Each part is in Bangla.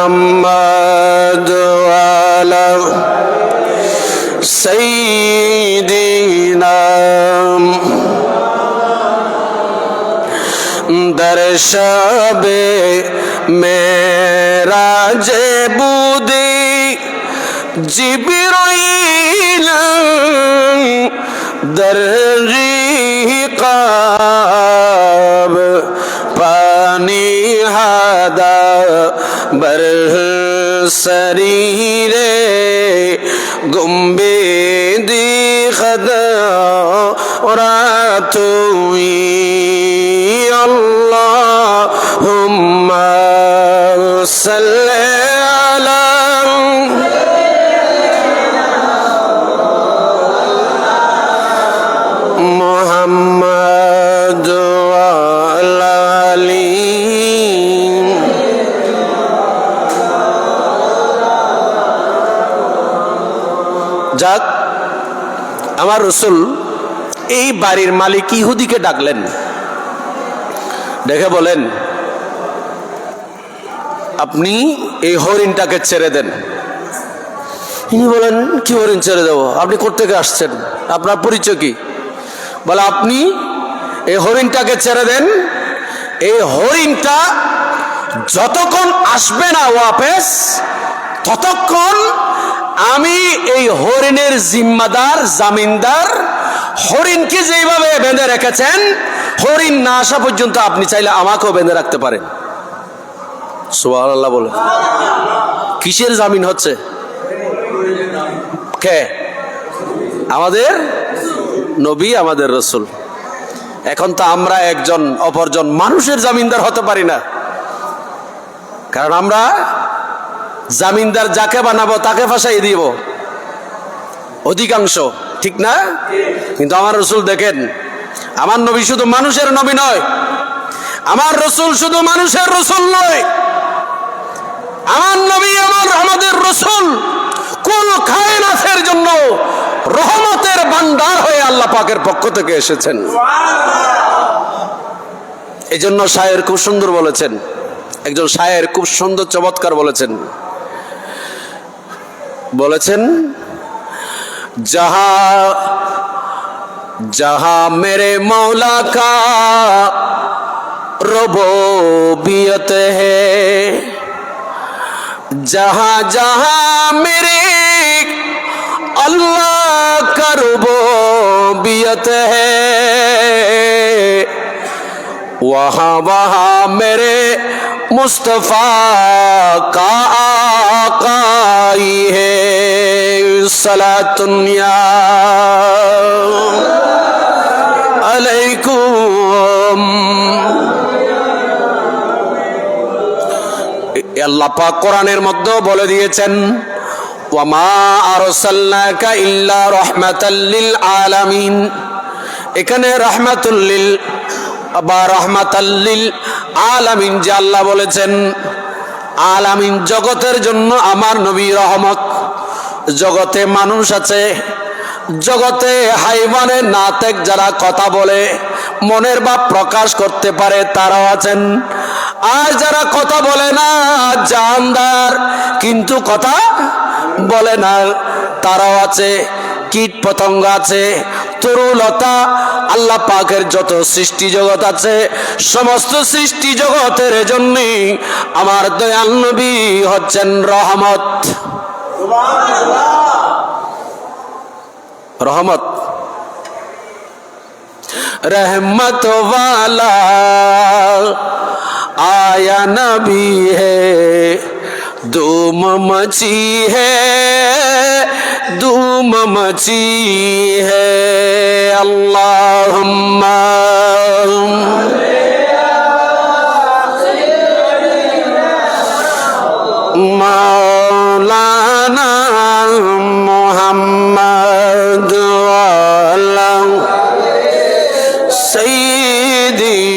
محمد وعلى سيدنا در شب معراج بودی جبرائیل در غیقاب پانی ہادا بر سریرے گمبے دی خدا راتوئی اللہم صلی علی محمد وعلى آله যাক আমার রাসূল এই বাড়ির মালিক ইহুদিকে ডাকলেন, ডেকে বলেন আপনি এই হরিণটাকে ছেড়ে দেন। ইনি বলেন কি হরিণ ছেড়ে দেবো? আপনি কোত্থেকে আসছেন? আপনার পরিচয় কি? বলে আপনি এই হরিণটাকে ছেড়ে দেন। এই হরিণটা যতক্ষণ আসবে না ওয়াপস, ততক্ষণ আমি এই হরিণের জিম্মাদার, জামিনদার। হরিণকে যেভাবে বেঁধে রেখেছেন, হরিণ না আসা পর্যন্ত আপনি চাইলে আমাকেও বেঁধে রাখতে পারেন। সুবহানাল্লাহ বলে। কিসের জামিন হচ্ছে? কে? আমাদের নবী, আমাদের রাসূল। এখন তো আমরা একজন অপরজন মানুষের জামিনদার হতে পারি না, কারণ আমরা জামিনদার যাকে বানাবো তাকে ফাঁসাই দিব অধিকাংশ, ঠিক না? কিন্তু আমার রাসূল দেখেন, আমার নবী শুধু মানুষের নবী নয়, আমার রাসূল শুধু মানুষের রাসূল নয়, আমার নবী আমাদের রাসূল কুল কায়নাতের জন্য রহমতের ভান্ডার হয়ে আল্লাহ পাকের পক্ষ থেকে এসেছেন। এই জন্য শায়ের খুব সুন্দর বলেছেন, একজন শায়ের খুব সুন্দর চমৎকার বলেছেন जहां जहां मेरे मौला का रुबूबियत है, जहां जहां मेरे अल्लाह का रुबूबियत है, वहां वहां मेरे मुस्तफा का आकाई है। सलातुन या अलैकुम। আল্লাহ পাক কোরআনের মধ্যে বলে দিয়েছেন, ওয়ামা আরসালনাকা ইল্লা রাহমাতাল লিল আলামিন। এখানে রাহমাতুল লিল বা রাহমাতাল লিল আলামিন যে আল্লাহ বলেছেন, আলামিন জগতের জন্য আমার নবী রহমত। জগতে মানুষ আছে, জগতে হাইওয়ানে নাতেক যারা কথা বলে, মনের ভাব প্রকাশ করতে পারে, তারাও আছেন। আর যারা কথা বলে না, জানদার কিন্তু কথা বলে না, তারাও আছে। কীট পতঙ্গ আছে, তরুলতা, আল্লাহ পাকের যত সৃষ্টি জগৎ আছে, সমস্ত সৃষ্টি জগতের জন্য আমার দয়াল নবী হচ্ছেন রহমত। রহমত, रहमत वाला आया नबी है, धूम मची है, धूम मची है। अल्लाहुम्मा मौलाना मुहम्मद वाला सैयदीना।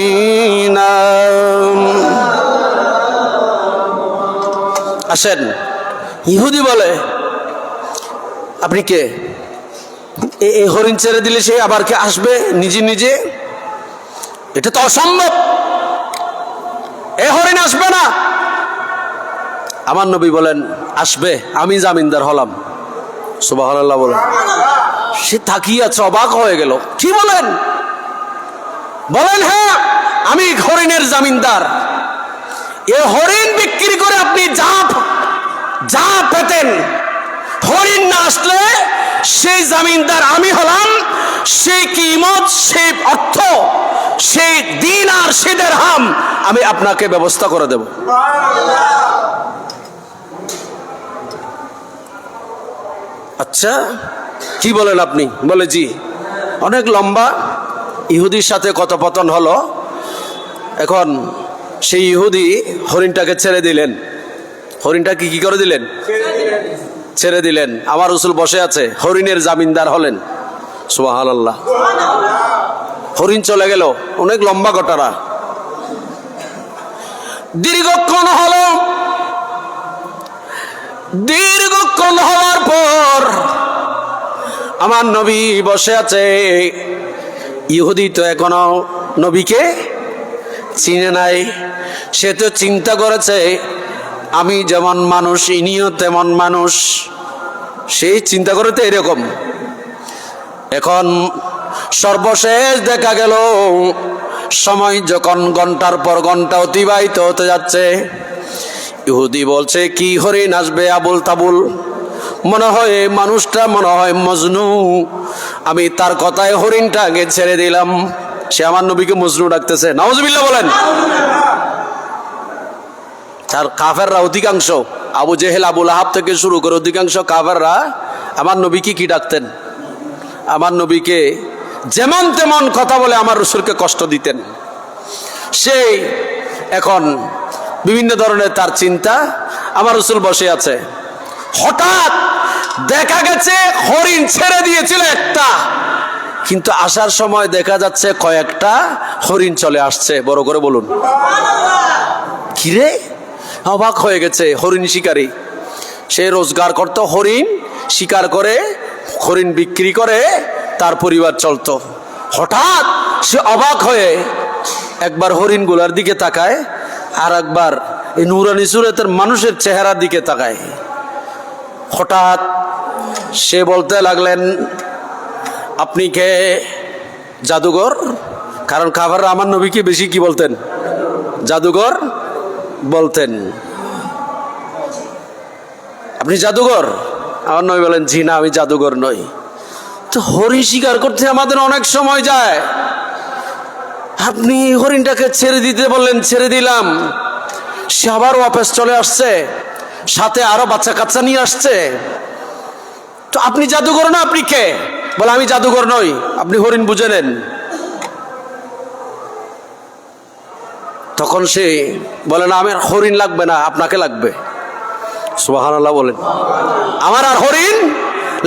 আসেন, ইহুদি বলে আপনি কে? এই হরিণ ছেড়ে দিলে সে আবার কে আসবে নিজে নিজে? এটা তো অসম্ভব, এ হরিণ আসবে না। আমার নবী বলেন আসবে, আমি জামিনদার হলাম। সুবহানাল্লাহ বলেন। সে তাকিয়ে আছে, অবাক হয়ে গেল। কি বলেন? বলেন হ্যাঁ, আমি হরিণের জামিনদার। এ হরিণ বিক্রি করে আপনি যা পেতেন, হরিণ না আসলে সেই জামিনদার আমি হলাম। সেই কিমত, সেই অর্থ, সেই দিন আর সে দিরহাম আমি আপনাকে ব্যবস্থা করে দেব। আচ্ছা কি বলেন আপনি? বলে জি। অনেক লম্বা ইহুদির সাথে কথোপকথন হলো। এখন সেই ইহুদি হরিণটাকে ছেড়ে দিলেন। হরিণটাকে কি করে দিলেন? ছেড়ে দিলেন। আমার রাসূল বসে আছে, হরিণের জামিনদার হলেন। সুবহানাল্লাহ। হরিণ চলে গেল। অনেক লম্বা ঘটনা। দীর্ঘক্ষণ হলো। দীর্ঘক্ষণ হওয়ার পর আমার নবী বসে আছে। ইহুদি তো এখনো নবীকে চিনে নাই। সে তো চিন্তা করেছে আমি যেমন মানুষ ইনিও তেমন মানুষ। সেই চিন্তা করে তো এরকম। এখন সর্বশেষ দেখা গেল সময় যখন ঘন্টার পর ঘন্টা অতিবাহিত হতে যাচ্ছে, ইহুদি বলছে কি হরিণ আসবে আবুল তাবুল, মনে হয় মানুষটা মনে হয় মজনু। আমি তার কথায় হরিণটাকে ছেড়ে দিলাম। সে আমার নবীকে মজনু ডাকতেছে। নাউজুবিল্লাহ বলেন। তার কাফেররা অধিকাংশ, আবু জেহেল আবু লাহাব থেকে শুরু করে অধিকাংশ কাফেররা আমার নবীকে কি ডাকতেন? আমার নবীকে যেমন তেমন কথা বলে আমার রাসূলকে কষ্ট দিতেন। সেই এখন বিভিন্ন ধরনের তার চিন্তা। আমার রাসূল বসে আছে। হঠাৎ দেখা গেছে হরিণ ছেড়ে দিয়েছিল একটা, কিন্তু আসার সময় দেখা যাচ্ছে কয়েকটা হরিণ চলে আসছে। বড় করে বলুন কিরে? অবাক হয়ে গেছে। হরিণ শিকারী, সে রোজগার করত, হরিণ শিকার করে হরিণ বিক্রি করে তার পরিবার চলতো। হঠাৎ সে অবাক হয়ে একবার হরিণগুলার দিকে তাকায়, আর একবার এই নুরানি সুরাতের মানুষের চেহারার দিকে তাকায়। হঠাৎ সে বলতে লাগলেন আপনি কে? জাদুঘর। কারণ কাফেররা আমার নবীকে বেশি কি বলতেন? জাদুঘর বলতেন। আপনি জাদুঘর? আমার নবী বলেন জি না, আমি জাদুঘর নই। তো হরিণ শিকার করতে আমাদের অনেক সময় যায়, আপনি হরিণটাকে ছেড়ে দিতে বললেন, ছেড়ে দিলাম। সে আবার ওয়াপস চলে আসছে, সাথে আরো বাচ্চা কাচ্চা নিয়ে আসছে। তো আপনি জাদুঘর না, আপনি কে? বলে আমি জাদুঘর নই, আপনি হরিণ বুঝে নেন। তখন সে বলে না, আমার হরিণ লাগবে না, আপনাকে লাগবে। সুবহানাল্লাহ বলেন। আমার আর হরিণ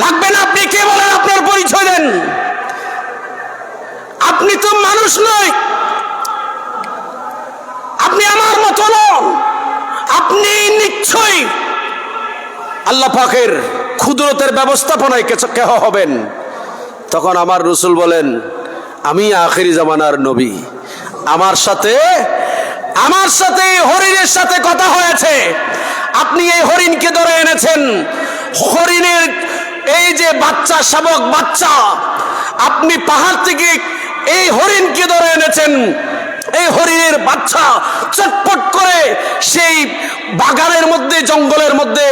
লাগবে না। আপনি কে বলেন? আপনার পরিচয় দেন। আপনি তো মানুষ নয়, আপনি আমার মতো নন, আপনি নিশ্চয়ই আল্লাহ পাকের কুদরতের ব্যবস্থাপনায় কেহ হবেন। তখন আমার রাসূল বলেন আমি আখিরি জামানার নবী। আমার সাথে হরিণের সাথে কথা হয়েছে। আপনি এই হরিণকে ধরে এনেছেন। হরিণের এই যে বাচ্চা, শাবক বাচ্চা, আপনি পাহাড় থেকে এই হরিণকে ধরে এনেছেন। এই হরিণের বাচ্চা চটপট করে সেই বাগানের মধ্যে, জঙ্গলের মধ্যে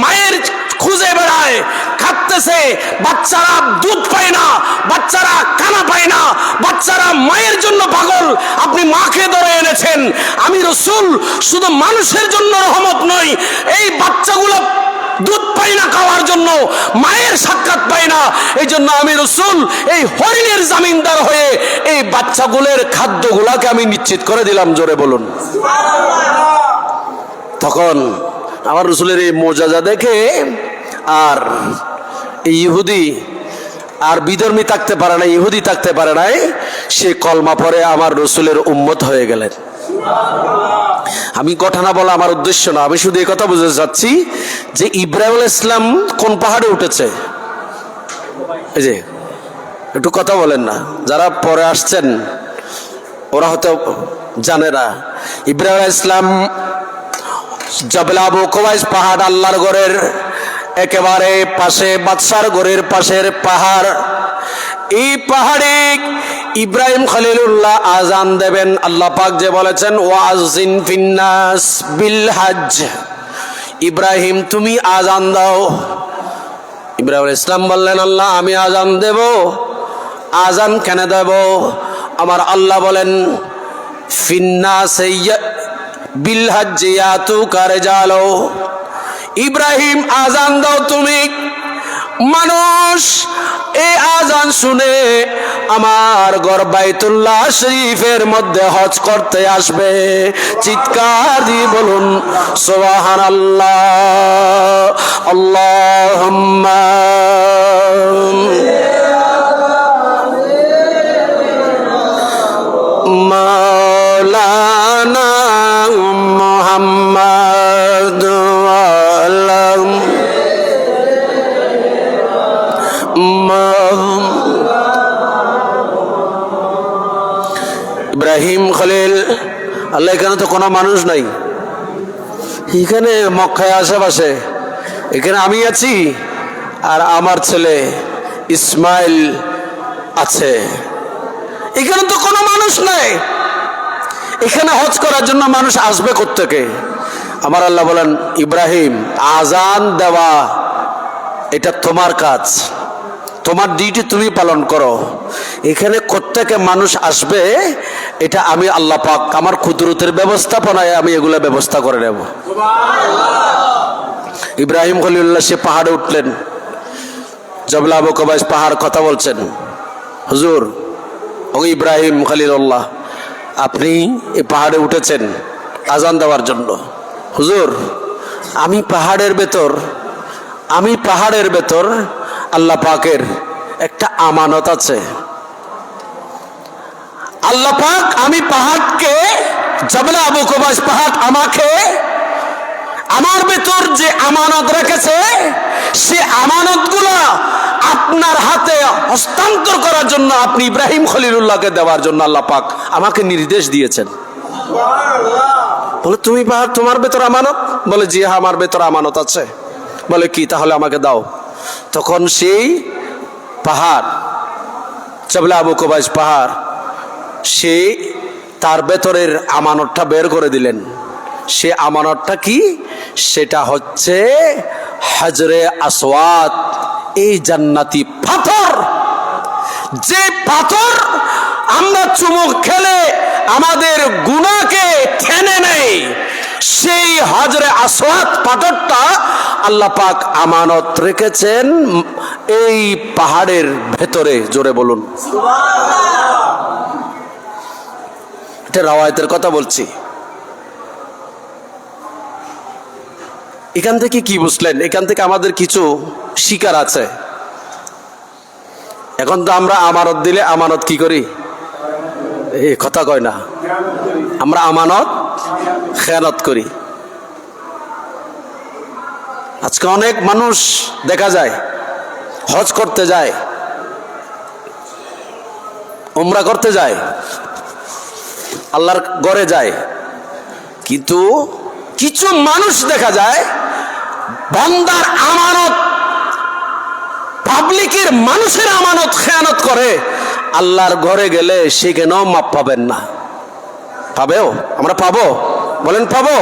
মায়ের খুঁজে বেড়ায়, কাঁদতেছে। বাচ্চারা দুধ পায় না, বাচ্চারা কানা পায় না, বাচ্চারা মায়ের জন্য পাগল। আপনি মাকে ধরে এনেছেন। আমি রাসূল শুধু মানুষের জন্য রহমত নই, এই বাচ্চাগুলো দুধ পাই না খাওয়ার জন্য, মায়ের সাক্ষাৎ পাই না। এই জন্য আমি রাসূল এই হরিণের জামিনদার হয়ে এই বাচ্চাগুলোর খাদ্যগুলাকে আমি নিশ্চিত করে দিলাম। জোরে বলুন। তখন আমার রাসূলের এই মুজিজা দেখে আর এই ইহুদি আর বিধর্মী থাকতে পারে না, ইহুদি থাকতে পারে নাই। সে কলমা পড়ে আমার রাসূলের উম্মত হয়ে গেলেন। আমি ঘটনা বলা আমার উদ্দেশ্য না, আমি শুধু এই কথা বুঝতে চাচ্ছি যে ইব্রাহিম আলাইহিস সালাম কোন পাহাড়ে উঠেছে। এই যে একটু কথা বলেন না, যারা পরে আসছেন ওরা হয়তো জানে না। ইব্রাহিম আলাইহিস সালাম জবল আবু কুবাইস পাহাড় আল্লাহর ঘরের একেবারে পাশে, বাদশার ঘরের পাশের পাহাড়। এই পাহাড়ে ইব্রাহিম খলিলুল্লাহ আজান দেবেন। আল্লাহ পাক যে বলেছেন ওয়াজিন ফিন্নাস বিল হজ, ইব্রাহিম তুমি আজান দাও। ইব্রাহিম ইসলাম বললেন আল্লাহ আমি আজান দেব। আজান কেন দেব? আমার আল্লাহ বলেন ফিন্নাস বিল হজ ইয়াতুকা রিজালো, ইব্রাহিম আজান দাও তুমি। মানুষ এই আজান শুনে আমার ঘর বাইতুল্লাহ শরীফের মধ্যে হজ করতে আসবে। চিৎকার দিয়ে বলুন সুবহানাল্লাহ, আল্লাহুম্মা মাওলানা মুহাম্মদ ইব্রাহিম খলিল আল্লাহ। এখানে তো কোনো মানুষ নাই, এখানে মক্কায় আশেপাশে, এখানে আমি আছি আর আমার ছেলে ইসমাইল আছে, এখানে তো কোনো মানুষ নাই। এখানে হজ করার জন্য মানুষ আসবে কোত্থেকে? আমার আল্লাহ বলেন ইব্রাহিম আজান দেওয়া এটা তোমার কাজ, তোমার ডিউটি তুমি পালন করো। এখানে কোত্থেকে মানুষ আসবে এটা আমি আল্লাহ পাক আমার কুদরতের ব্যবস্থাপনায় আমি এগুলা ব্যবস্থা করে নেব। ইব্রাহিম খলিলুল্লাহ সে পাহাড়ে উঠলেন। জবল আবু কুবাইস পাহাড় কথা বলছেন, হুজুর ও ইব্রাহিম খলিলুল্লাহ আপনি এই পাহাড়ে উঠেছেন আজান দেওয়ার জন্য। হুজুর আমি পাহাড়ের ভেতর আল্লাহ পাকের একটা আমানত আছে। আল্লাহ পাক আমি পাহাড়কে, জবল আবু কুবাইস পাহাড় আমাকে আমার ভেতর যে আমানত রেখেছে সে আমানতগুলো আপনার হাতে হস্তান্তর করার জন্য আপনি ইব্রাহিম খলিলুল্লাহকে দেওয়ার জন্য আল্লাহ পাক আমাকে নির্দেশ দিয়েছেন। বলে তুমি পাহাড় তোমার ভেতর আমানত? বলে জি হ্যাঁ আমার ভেতর আমানত আছে। বলে কি? তাহলে আমাকে দাও। তখন সেই পাহাড় জবল আবু কুবাইস পাহাড় সে তার ভেতরের আমানতটা বের করে দিলেন। সে আমানতটা কি? সেটা হচ্ছে হাজরে আসওয়াদ, এই জান্নাতি পাথর। যে পাথর আমরা চুমুক খেলে আমাদের গুনাহকে টেনে নেই, সেই হাজরে আসওয়াদ পাথরটা আল্লাহ পাক আমানত রেখেছেন এই পাহাড়ের ভেতরে। জোরে বলুন সুবহানাল্লাহ। এটা রাওয়ায়াতের কথা বলছি। এখান থেকে কি বুঝলেন? এখান থেকে আমাদের কিছু শিকার আছে। এখন তো আমরা আমানত দিলে আমানত কি করি? এই কথা কয় না, আমরা আমানত খেয়ানত করি। আজকে অনেক মানুষ দেখা যায় হজ করতে যায়, উমরা করতে যায়, আল্লাহর ঘরে যায়, কিন্তু কিছু মানুষ দেখা যায় বান্দার আমানত, পাবলিকের মানুষের আমানত খেয়ানত করে। আল্লাহর ঘরে গেলে সেখানেও মাপ পাবেন না। পাবেও? আমরা পাবো? বলেন পাবো?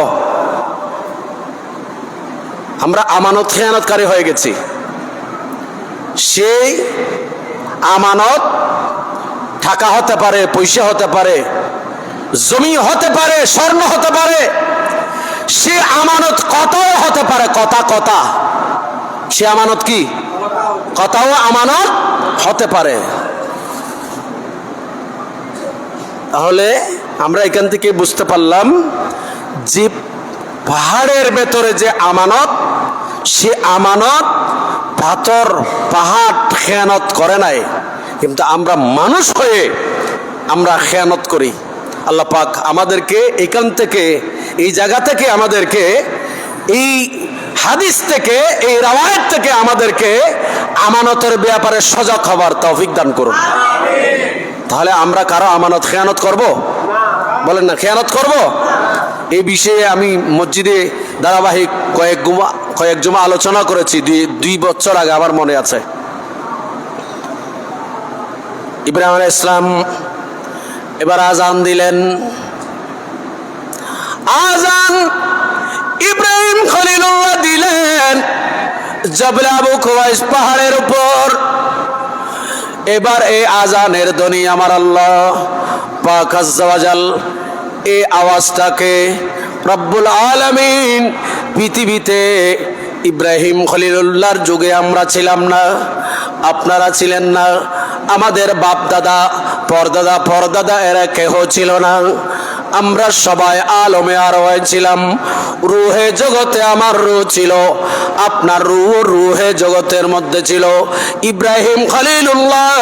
আমরা আমানত খেয়ানতকারী হয়ে গেছি। সেই আমানত টাকা হতে পারে, পয়সা হতে পারে, জমি হতে পারে, স্বর্ণ হতে পারে, সে আমানত কথাও হতে পারে। কথা সে আমানত কি? কথাও আমানত হতে পারে। তাহলে আমরা এখান থেকে বুঝতে পারলাম যে পাহাড়ের ভেতরে যে আমানত, সে আমানত পাথর পাহাড় খেয়ানত করে নাই, কিন্তু আমরা মানুষ হয়ে আমরা খেয়ানত করি। আল্লাহ পাক আমাদেরকে এখান থেকে, এই জায়গা থেকে আমাদেরকে, এই হাদিস থেকে, এই রাওয়ায়াত থেকে আমাদেরকে আমানতের ব্যাপারে সজাগ হবার তৌফিক দান করুন। তাহলে আমরা কারো আমানত খেয়ানত করব? বলেন না, খেয়ানত করব? এই বিষয়ে আমি মসজিদে ধারাবাহিক কয়েক জুমা আলোচনা করেছি, দুই বছর আগে আমার মনে আছে। ইব্রাহিম আলাইহিস সালাম এবার আজান দিলেন। আজান ইব্রাহিম খলিলুল্লাহ দিলেন জবল আবু কুবাইস পাহাড়ের উপর। এবার এই আজানের ধ্বনি আমার আল্লাহ পাক আজ্জা ওয়া জাল এই আওয়াজটাকে রব্বুল আলামিন পৃথিবীতে ইব্রাহিম খলিলুল্লাহর যুগে আমরা ছিলাম না, আপনারা ছিলেন না, আমাদের বাপ দাদা পরদাদা এরা কেহ ছিল না। আমরা সবাই আলমে আরওয়ায় ছিলাম। রুহে জগতে আমার রূহ ছিল, আপনার রুহে জগতের মধ্যে ছিল। ইব্রাহিম খলিলুল্লাহ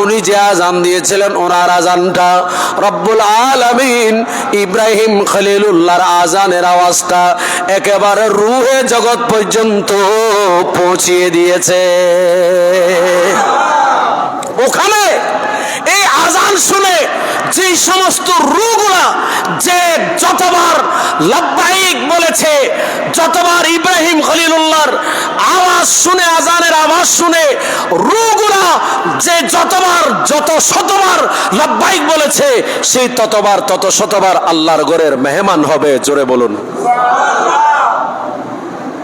উনি যে আজান দিয়েছিলেন, ওনার আজানটা রব্বুল আলামিন ইব্রাহিম খলিলুল্লাহর আজানের আওয়াজটা একেবারে রুহে জগৎ পর্যন্ত পৌঁছিয়ে দিয়েছে। ওখানে এই আজান শুনে যে সমস্ত রূহগুলা যে যতবার লাব্বাইক বলেছে, যতবার ইব্রাহিম খলিলুল্লাহর আওয়াজ শুনে, আজানের আওয়াজ শুনে রূহগুলা যে যত শতবার লাব্বাইক বলেছে, সেই তত শতবার আল্লাহর ঘরের মেহমান হবে। জোরে বলুন।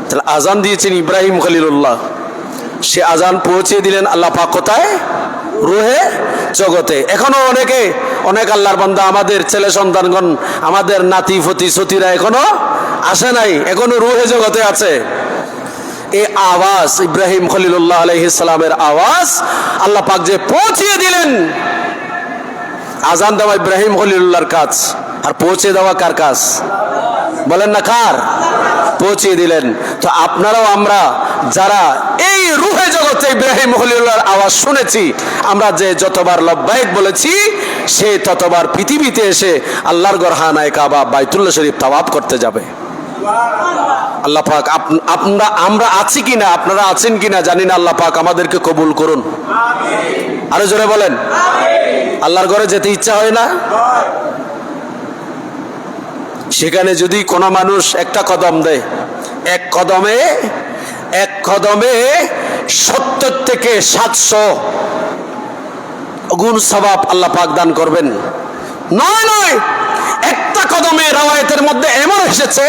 তাহলে আজান দিয়েছেন ইব্রাহিম খলিলুল্লাহ, সে আজান পৌঁছে দিলেন আল্লাহ পাক কোথায়? রুহে জগতে। এখনো অনেক আল্লাহর বান্দা, আমাদের ছেলে সন্তানগণ, আমাদের নাতি ফতি সতীরা এখনো আসে নাই, এখনো রুহে জগতে আছে। এই আওয়াজ ইব্রাহিম খলিলুল্লাহ আলাইহিস সালামের আওয়াজ আল্লাহ পাক যে পৌঁছিয়ে দিলেন। আজান দেওয়া ইব্রাহিম খলিলুল্লাহর কাজ, আর পৌঁছে দেওয়া কার কাজ? বলেন না কার? পৌঁছিয়ে দিলেন। তো আপনারাও আমরা যারা এই রুহে জগতে ইব্রাহিম খলিলুল্লাহর আওয়াজ শুনেছি, আমরা যে যতবার লব্বাইক বলেছি, সে ততবার পৃথিবীতে এসে আল্লাহর গরহানায় কাবা বাইতুল্লাহ শরীফ তাওয়াফ করতে যাবে। আল্লাহ পাক আমরা আছি কিনা, আপনারা আছেন কিনা জানি না, আল্লাহ পাক আমাদেরকে কবুল করুন। আরো জোরে বলেন। আল্লাহর ঘরে যেতে ইচ্ছা হয় না? সেখানে যদি কোনো মানুষ একটা কদম দেয়, এক কদমে 70 থেকে 700 গুণ সওয়াব আল্লাহ পাক দান করবেন। নয়, একটা কদমে রাওয়ায়াতের মধ্যে এমন এসেছে,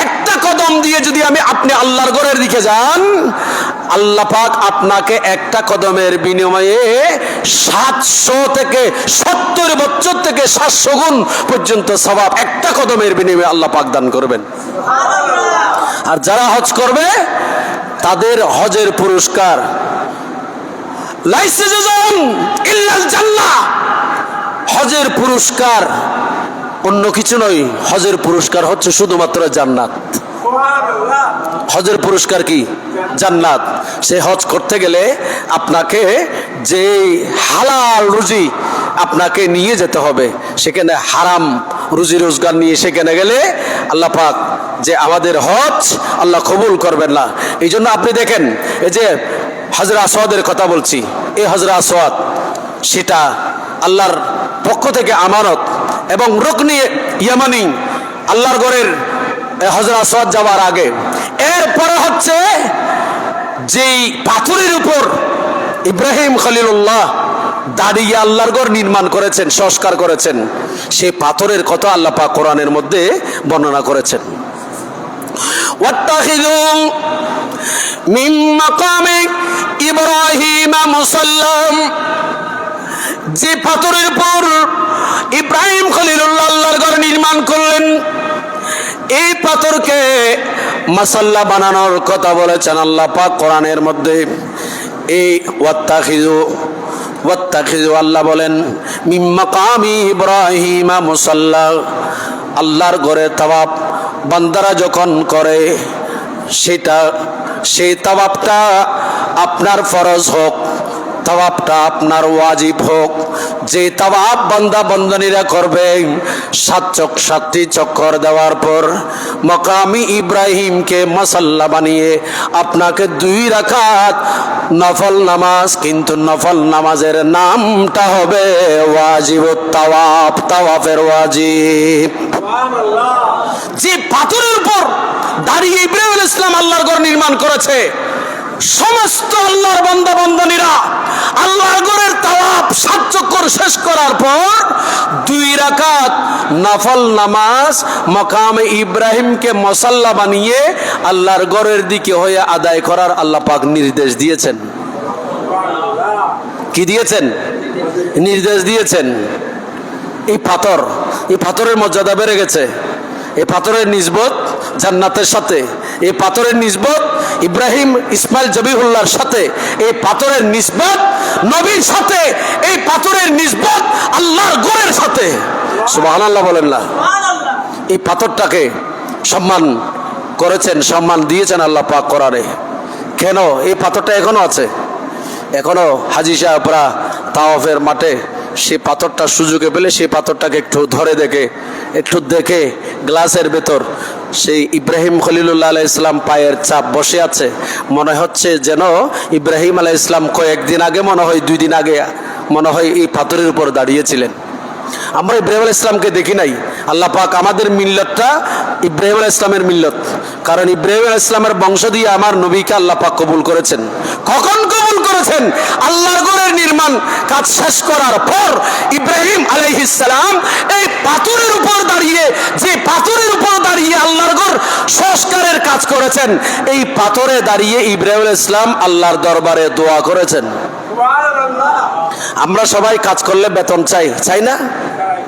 একটা কদম দিয়ে যদি আপনি আল্লাহর ঘরের দিকে যান, আল্লাহ পাক আপনাকে একটা কদমের বিনিময়ে 700 থেকে 70 বছর থেকে 700 গুণ পর্যন্ত সওয়াব একটা কদমের বিনিময়ে আল্লাহ পাক দান করবেন। আর যারা হজ করবে তাদের হজের পুরস্কার লাইসা জাযাউন ইল্লাল জান্নাহ। হজের পুরস্কার অন্য কিছু নয়, হজের পুরস্কার হচ্ছে শুধুমাত্র জান্নাত। হজের পুরস্কার কি? জান্নাত। সে হজ করতে গেলে আপনাকে যে হালাল রুজি আপনাকে নিয়ে যেতে হবে, সেখানে হারাম রুজি রোজগার নিয়ে সেখানে গেলে আল্লাহ পাক যে আমাদের হজ আল্লাহ কবুল করবেন না। এই জন্য আপনি দেখেন, এই যে হজরে আসওয়াদের কথা বলছি, এই হজরে আসওয়াদ সেটা আল্লাহর পক্ষ থেকে আমানত এবং রুকনি ইয়ামানি, আল্লাহর ঘরের হজরে আসওয়াদ যাওয়ার আগে। এরপরে হচ্ছে যেই পাথরের উপর ইব্রাহিম খলিলুল্লাহ দাঁড়িয়ে আল্লাহর ঘর নির্মাণ করেছেন, সংস্কার করেছেন, সেই পাথরের কথা আল্লাহ পাক কোরআনের মধ্যে বর্ণনা করেছেন। ওয়াত্তাখিযু মিন মাকামি ইব্রাহিম মুসাল্লাম, যে পাথরের উপর ইব্রাহিম খলিলুল্লাহ আল্লাহর ঘর নির্মাণ করলেন, এই পাথরকে মাসাল্লা বানানোর কথা বলেছেন আল্লাহ পাক কোরআনের মধ্যে। এই ওয়াত্তাখিযু আল্লাহ বলেন মিন মাকামি ইব্রাহিম মুসাল্লা, আল্লাহর ঘরে তাওয়াফ বান্দারা যখন করে সেই তাওয়াফটা আপনার ফরজ হোক, তাওয়াফটা আপনার ওয়াজিব হোক। যে তাওয়াফ বান্দা বান্দানিরা করবে 7টি চক্কর দেওয়ার পর মাকামি ইব্রাহিমকে মাসাল্লা বানিয়ে আপনাকে 2 রাকাত নফল নামাজ, কিন্তু নফল নামাজের নামটা হবে ওয়াজিবুত তাওয়াফ, তাওয়াফের ওয়াজিব। যে পাথরের উপর দাঁড়িয়ে ইব্রাহিম আলাইহিস সালাম আল্লাহর ঘর নির্মাণ করেছে, সমস্ত আল্লাহর বান্দা বান্দানিরা আল্লাহর ঘরের তাওয়াফ 7 চক্কর শেষ করার পর 2 রাকাত নফল নামাজ মাকামে ইব্রাহিমকে মুসাল্লা বানিয়ে আল্লাহর ঘরের দিকে হয়ে আদায় করার আল্লাহ পাক নির্দেশ দিয়েছেন। কি দিয়েছেন? নির্দেশ দিয়েছেন। এই পাথরের মর্যাদা বেড়ে গেছে। এই পাথরের নিসবত জান্নাতের সাথে, এই পাথরের নিসবত ইব্রাহিম ইসমাইল জবিহুল্লাহর সাথে, এই পাথরের নিসবত নবীর সাথে, এই পাথরের নিসবত আল্লাহর ঘরের সাথে। সুবহানাল্লাহ বলেন না? এই পাথরটাকে সম্মান করেছেন, সম্মান দিয়েছেন আল্লাহ পাক কোরআনে। কেন? এই পাথরটা এখনো আছে, এখনো হাজী সাহেবরা তাওয়াফের মাঠে সেই পাথরটা সুযোগে পেলে সেই পাথরটাকে একটু ধরে একটু দেখে গ্লাসের ভেতর সেই ইব্রাহিম খলিলুল্লাহ আলাইহিস সালাম পায়ের চাপ বসে আছে, মনে হচ্ছে যেন ইব্রাহিম আলাইহিস সালাম কয়েকদিন আগে, মনে হয় 2 দিন আগে মনে হয় এই পাথরের উপর দাঁড়িয়েছিলেন। আমরা ইব্রাহিম আলাইহিস সালামকে দেখি নাই। আল্লাহ পাক আমাদের মিল্লতটা ইব্রাহিম আলাইহিস সালামের মিল্লত, কারণ ইব্রাহিম আলাইহিস সালামের বংশ দিয়ে আমার নবীকে আল্লাহ পাক কবুল করেছেন। কখন কবুল করেছেন? আল্লাহর ঘরের নির্মাণ কাজ শেষ করার পর ইব্রাহিম আলাইহিস সালাম এই পাথরের উপর দাঁড়িয়ে, যে পাথরের উপর দাঁড়িয়ে আল্লাহর ঘর সংস্কারের কাজ করেছেন, এই পাথরে দাঁড়িয়ে ইব্রাহিম আলাইহিস সালাম আল্লাহর দরবারে দোয়া করেছেন। আমরা সবাই কাজ করলে বেতন চাই না?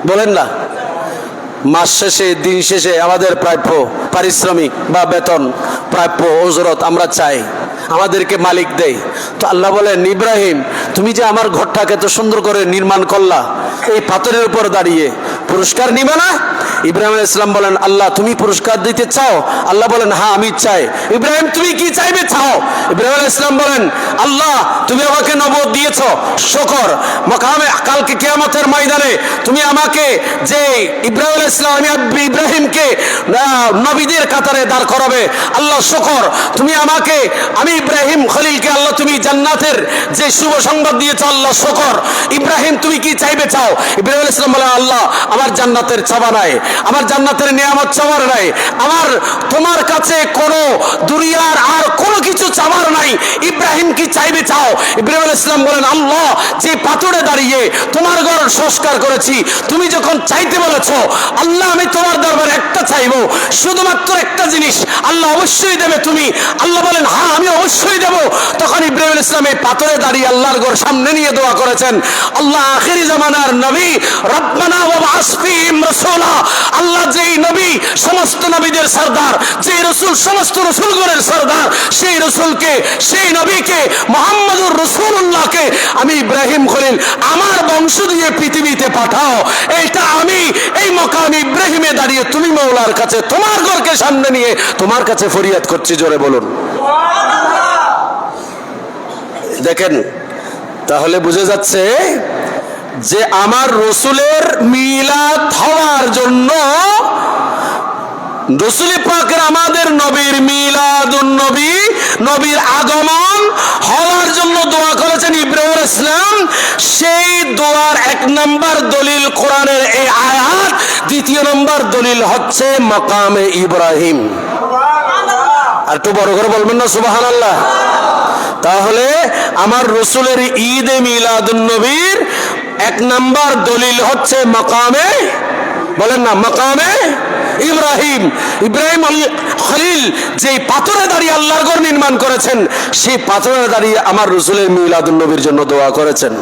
বলেন না? মাস শেষে, দিন শেষে আমাদের প্রাপ্য পারিশ্রমিক বা বেতন, প্রাপ্য ওজরত আমরা চাই, আমাদেরকে মালিক দেয়। তো আল্লাহ বলেন, ইব্রাহিম তুমি যে আমার ঘরটাকে এত সুন্দর করে নির্মাণ করলা, এই পাথরের উপর দাঁড়িয়ে পুরস্কার নিবে না? ইব্রাহিম আলাইহিস সালাম বলেন, আল্লাহ তুমি পুরস্কার দিতে চাও? আল্লাহ বলেন, হ্যাঁ আমি চাই। ইব্রাহিম তুমি কি চাইবে? চাও। ইব্রাহিম আলাইহিস সালাম বলেন, আল্লাহ তুমি আমাকে নবুয়ত দিয়েছো, শুকর। মাকামে কালকে কিয়ামতের ময়দানে তুমি আমাকে, যে ইব্রাহিম আলাইহিস সালাম, আমি ইব্রাহিমকে নবীদের কাতারে দাঁড় করাবে, আল্লাহ শুকর। তুমি আমাকে, আমি ইব্রাহিম খলিলকে আল্লাহ তুমি জান্নাতের যে শুভ সংবাদ দিয়েছো, আল্লাহ শুকর। ইব্রাহিম তুমি কি চাইবে? চাও। ইব্রাহিম আলাইহিস সালাম বলেন, আল্লাহ আমার জান্নাতের চাওয়া নাই, আমার জান্নাতের নিয়ামত চাওয়ার নাই, আমার তোমার কাছে কোনো দুনিয়ার আর কোনো কিছু চাওয়ার নাই। ইব্রাহিম কি চাইবে? চাও। ইব্রাহিম আলাইহিস সালাম বলেন, আল্লাহ যে পাথরে দাঁড়িয়ে তোমার ঘর সংস্কার করেছি, তুমি যখন চাইতে বলেছো, আল্লাহ আমি তোমার দরবারে একটা চাইবো, শুধুমাত্র একটা জিনিস, আল্লাহ অবশ্যই দেবে তুমি? আল্লাহ বলেন, হ্যাঁ আমি অবশ্যই দেব। তখন ইব্রাহিম আলাইহিস সালাম এই পাথরে দাঁড়িয়ে আল্লাহর ঘর সামনে নিয়ে দোয়া করেছেন, আল্লাহ আখিরি জামানার নবী, রব্বানা ওয়া বা'আস ফীহিম রাসূলা, আল্লাহ যেই নবী সমস্ত নবীদের সরদার, যে রাসূল সমস্ত রাসূলগণের সরদার, সেই রাসূলকে, সেই নবীকে, মুহাম্মদুর রাসূলুল্লাহকে আমি ইব্রাহিম খলিল আমার বংশ দিয়ে পৃথিবীতে পাঠাও। এইটা আমি এই মাকাম ইব্রাহিমে দাঁড়িয়ে তুমি মাওলার কাছে তোমার ঘরকে সামনে নিয়ে তোমার কাছে ফরিয়াদ করছি। জোরে বলুন দেখেন, তাহলে বুঝে যাচ্ছে যে আমার রসুলের মিলাদ হওয়ার জন্য, রসুল পাকের আমাদের নবীর মিলাদুন নবী, নবীর আগমন হওয়ার জন্য দোয়া করেছেন ইব্রাহিম আলাইহিস সালাম। সেই দোয়ার 1 নম্বর দলিল কোরআনের এই আয়াত, 2 নম্বর দলিল হচ্ছে মাকামে ইব্রাহিম। আর একটু বড় করে বলবেন না সুবহানাল্লাহ? তাহলে আমার রসুলের ঈদে মিলাদুন নবীর 1 নম্বর দলিল হচ্ছে মাকামে, বলেন না, মাকামে ইব্রাহিম। ইব্রাহিম খলিল যে পাথরে দাঁড়িয়ে আল্লাহর ঘর নির্মাণ করেছেন, সেই পাথরে দাঁড়িয়ে আমার রসুলের মিলাদুন নবীর জন্য দোয়া করেছেন।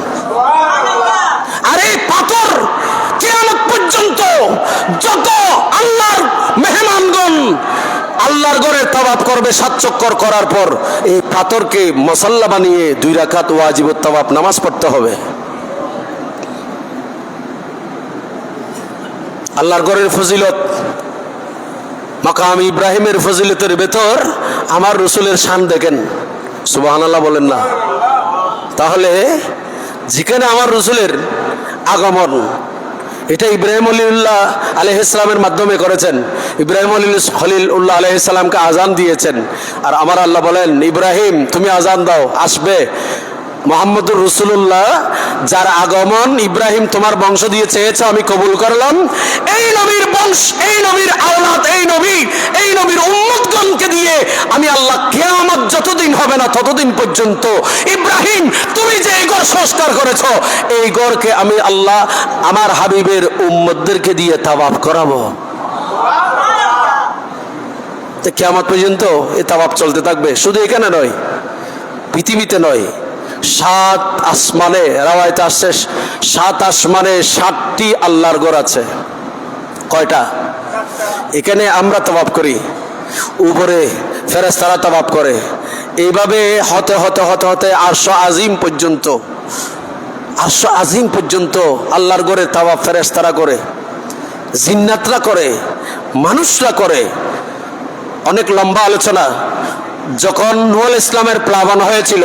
আর এই পাথর কিয়ামত পর্যন্ত যত আল্লাহর মেহমানগণ আল্লাহর ঘরে তাওয়াফ করবে 7 চক্কর করার পর, এই পাথরকে মুসাল্লা বানিয়ে 2 রাকাত ওয়াজিবুত তাওয়াফ নামাজ পড়তে হবে। আল্লাহর ঘরের ফজিলত, মাকাম ইব্রাহিমের ফজিলতের ভেতর আমার রসুলের শান দেখেন। সুবহানাল্লাহ বলেন না? তাহলে যেখানে আমার রসুলের আগমন, এটা ইব্রাহিম খলিলুল্লাহ আলাইহিস সালামের মাধ্যমে করেছেন। ইব্রাহিম খলিলুল্লাহ আলাইহিস সালামকে আজান দিয়েছেন, আর আমার আল্লাহ বলেন ইব্রাহিম তুমি আজান দাও, আসবে মুহাম্মদুর রাসূলুল্লাহ, যার আগমন ইব্রাহিম তোমার বংশ দিয়ে চেয়েছে, আমি কবুল করলাম। এই নবীর বংশ, এই নবীর আওলাদ, এই নবীর উম্মতগণকে দিয়ে আমি আল্লাহ কিয়ামত যতদিন হবে না ততদিন পর্যন্ত ইব্রাহিম তুমি যে এই ঘর সংস্কার করেছো, এই ঘরকে আমি আল্লাহ আমার হাবিবের উম্মতদেরকে দিয়ে তাওয়াফ করাবো। তো কিয়ামত পর্যন্ত এই তাওয়াফ চলতে থাকবে। শুধু এখানে নয়, পৃথিবীতে নয়, 7 আসমানে, রাওয়ায়াতে আসছে 7 আসমানে 7টি আল্লাহর ঘর আছে। কয়টা? এখানে আমরা তাওয়াফ করি, উপরে ফেরেশতারা তাওয়াফ করে, এইভাবে হতে হতে হতে হতে আরশ আজিম পর্যন্ত, আরশ আজিম পর্যন্ত আল্লাহর ঘরে তাওয়াফ ফেরেশতারা করে, জিন্নাতরা করে, মানুষরা করে। অনেক লম্বা আলোচনা। যখন নূহ আলাইহিস ইসলামের প্লাবন হয়েছিল,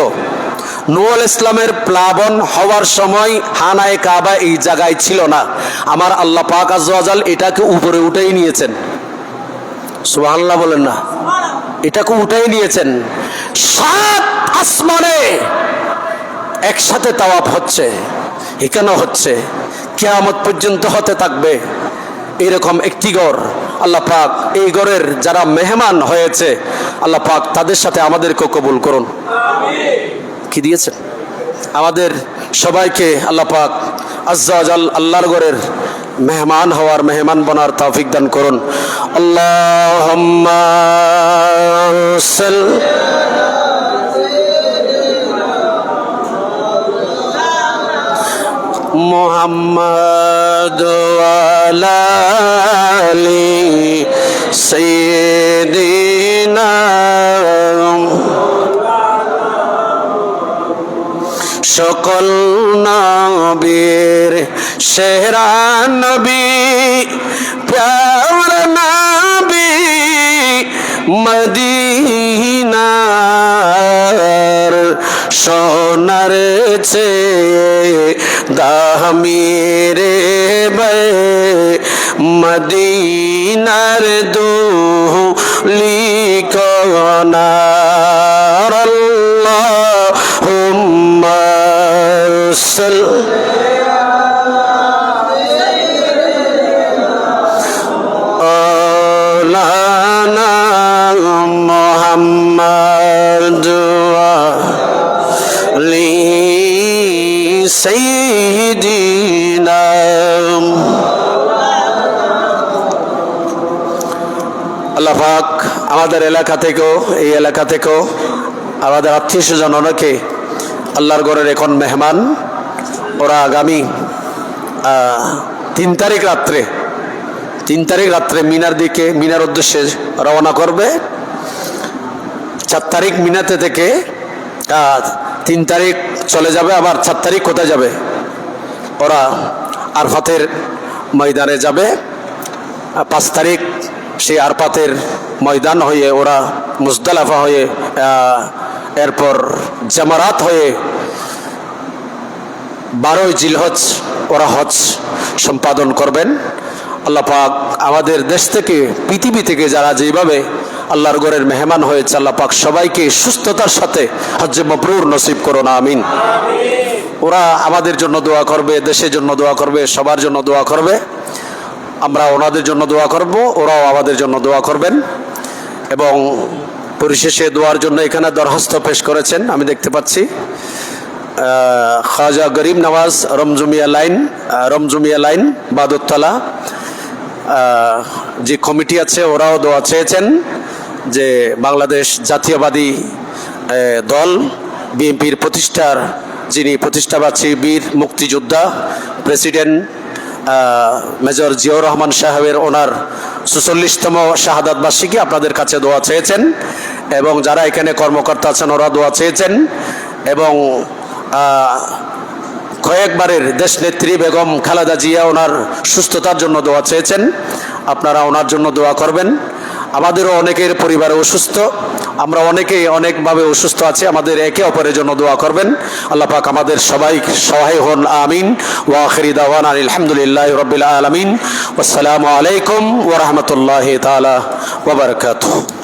নূহ আলাইহিস ইসলামের প্লাবন হওয়ার সময় হানায়ে কাবা এই জায়গায় ছিল না। আমার আল্লাহ পাক আযজা ওয়া জাল এটাকে উপরে উঠাই নিয়েছেন। সুবহানাল্লাহ বলেন না? এটাকে উঠাই নিয়েছেন। 7 আসমানে একসাথে তাওয়াফ হচ্ছে, এখানেও হচ্ছে, কিয়ামত পর্যন্ত হতে থাকবে। এরকম একটি ঘর আল্লাহ পাক, এই ঘরের যারা মেহমান হয়েছে আল্লাহ পাক তাদের সাথে আমাদেরকে কবুল করুন। কি দিয়েছেন আমাদের সবাইকে আল্লাহ পাক আযজা ওয়া জাল আল্লাহর ঘরের মেহমান হওয়ার, মেহমান বনার তৌফিক দান করুন। আল্লাহুম্মা সাল্লি মুহাম্মাদ ওয়া আলা আলি সাইয়্যিদিনা। সকল নবীর সেরা নবী, প্যারা নবী, মদিনার সোনার চেয়ে দামি রে বে, মদিনার ধুলি কণার। আল্লাহুম্মা সাল্লি আলা মুহাম্মাদ ওয়া আলি সাইয়্যিদিনা। আল্লাহ পাক আমাদের এলাকা থেকেও, এই এলাকা থেকেও আমাদের আত্মীয় স্বজন অনেকে আল্লাহর ঘরের এখন মেহমান। ওরা আগামী 3 তারিখ রাত্রে মিনার দিকে, মিনার উদ্দেশ্যে রওনা করবে। 4 তারিখ মিনাতে থেকে 3 তারিখ চলে যাবে। আবার 4 তারিখ কোথায় যাবে? ওরা আরফাতের ময়দানে যাবে। 5 তারিখ সেই আরফাতের ময়দান হয়ে ওরা মুজদালিফা হয়ে, এরপর জামারাত হয়ে 12 জিলহজ ওরা হজ সম্পাদন করবেন। আল্লাহ পাক আমাদের দেশ থেকে, পৃথিবী থেকে যারা যেভাবে আল্লাহর ঘরের মেহমান হয়েছে, আল্লাহ পাক সবাইকে সুস্থতার সাথে হজ্জে মাবরুর নসিব করুন, আমিন। ওরা আমাদের জন্য দোয়া করবে, দেশের জন্য দোয়া করবে, সবার জন্য দোয়া করবে। আমরা ওনাদের জন্য দোয়া করব, ওরাও আমাদের জন্য দোয়া করবেন। এবং পরিশেষে দোয়ার জন্য এখানে দরখাস্ত পেশ করেছেন, আমি দেখতে পাচ্ছি খাজা গরিব নওয়াজ রমজুমিয়া লাইন বাদুরতলা যে কমিটি আছে, ওরাও দোয়া চেয়েছেন যে বাংলাদেশ জাতীয়বাদী দল বিএনপির প্রতিষ্ঠার, যিনি প্রতিষ্ঠাবাসী বীর মুক্তিযোদ্ধা প্রেসিডেন্ট মেজর জিয়াউর রহমান সাহেবের ওনার ৪৪তম শাহাদাত বার্ষিকী, আপনাদের কাছে দোয়া চেয়েছেন। এবং যারা এখানে কর্মকর্তা আছেন ওরা দোয়া চেয়েছেন। এবং কয়েকবারের দেশনেত্রী বেগম খালেদা জিয়া ওনার সুস্থতার জন্য দোয়া চেয়েছেন। আপনারা ওনার জন্য দোয়া করবেন। আমাদেরও অনেকের পরিবারে অসুস্থ, আমরা অনেকেই অনেকভাবে অসুস্থ আছি, আমাদের একে অপরের জন্য দোয়া করবেন। আল্লাহ পাক আমাদের সবাই সহায় হন, আমিন। ওয়া আখিরি দাওয়ানা আলহামদুলিল্লাহি রাব্বিল আলামিন। আসসালামু আলাইকুম ওয়া রাহমাতুল্লাহি তাআলা ওয়া বারাকাতুহু।